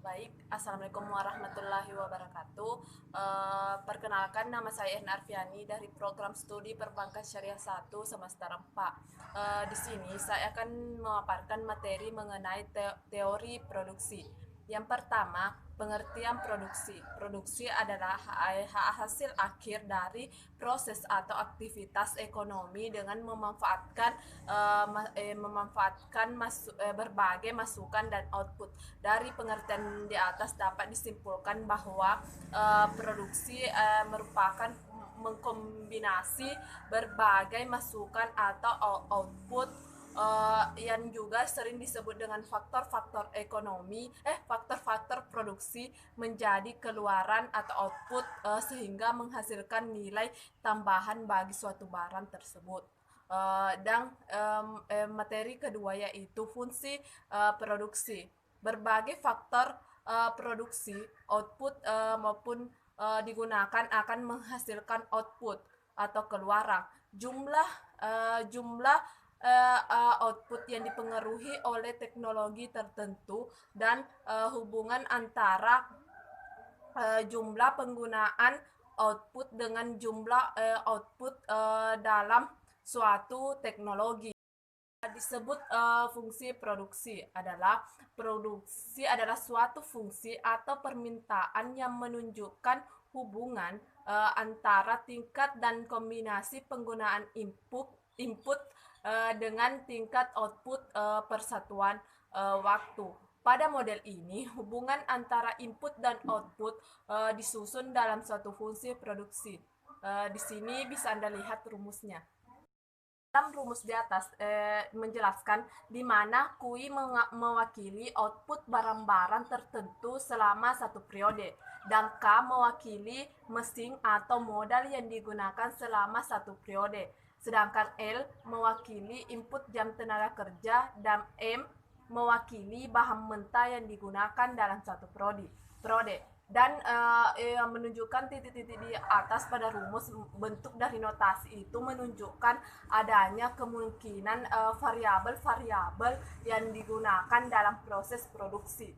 Baik, Assalamualaikum warahmatullahi wabarakatuh. Perkenalkan, nama saya Erna Arfiani dari program studi Perbankan Syariah 1 semester 4. Di sini saya akan memaparkan materi mengenai teori produksi. Yang pertama, pengertian produksi. Produksi adalah hasil akhir dari proses atau aktivitas ekonomi dengan berbagai masukan dan output. Dari pengertian di atas dapat disimpulkan bahwa produksi merupakan mengkombinasi berbagai masukan atau output yang juga sering disebut dengan faktor-faktor produksi menjadi keluaran atau output sehingga menghasilkan nilai tambahan bagi suatu barang tersebut. Materi kedua yaitu fungsi produksi. Berbagai faktor produksi, output maupun digunakan akan menghasilkan output atau keluaran. Jumlah output yang dipengaruhi oleh teknologi tertentu dan hubungan antara jumlah penggunaan output dengan jumlah output dalam suatu teknologi. Disebut fungsi produksi adalah suatu fungsi atau permintaan yang menunjukkan hubungan antara tingkat dan kombinasi penggunaan input dengan tingkat output persatuan waktu. Pada model ini, hubungan antara input dan output disusun dalam suatu fungsi produksi. Di sini bisa Anda lihat rumusnya. Dalam rumus di atas menjelaskan di mana QI mewakili output barang-barang tertentu selama satu periode, dan K mewakili mesin atau modal yang digunakan selama satu periode. Sedangkan L mewakili input jam tenaga kerja dan M mewakili bahan mentah yang digunakan dalam satu periode. Dan menunjukkan titik-titik di atas pada rumus, bentuk dari notasi itu menunjukkan adanya kemungkinan variabel-variabel yang digunakan dalam proses produksi.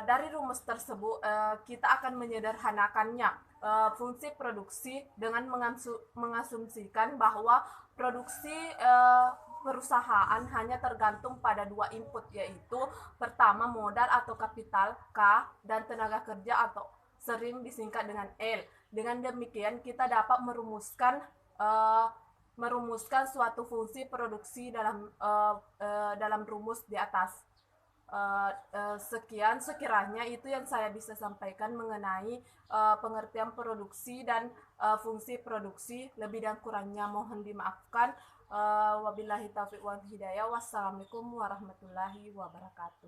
Dari rumus tersebut kita akan menyederhanakannya. Fungsi produksi dengan mengasumsikan bahwa produksi perusahaan hanya tergantung pada dua input, yaitu pertama modal atau kapital K dan tenaga kerja atau sering disingkat dengan L. Dengan demikian kita dapat merumuskan suatu fungsi produksi dalam rumus di atas. Sekian sekiranya itu yang saya bisa sampaikan mengenai pengertian produksi dan fungsi produksi. Lebih dan kurangnya mohon dimaafkan. Wabillahi taufiq wal hidayah. Wassalamualaikum warahmatullahi wabarakatuh.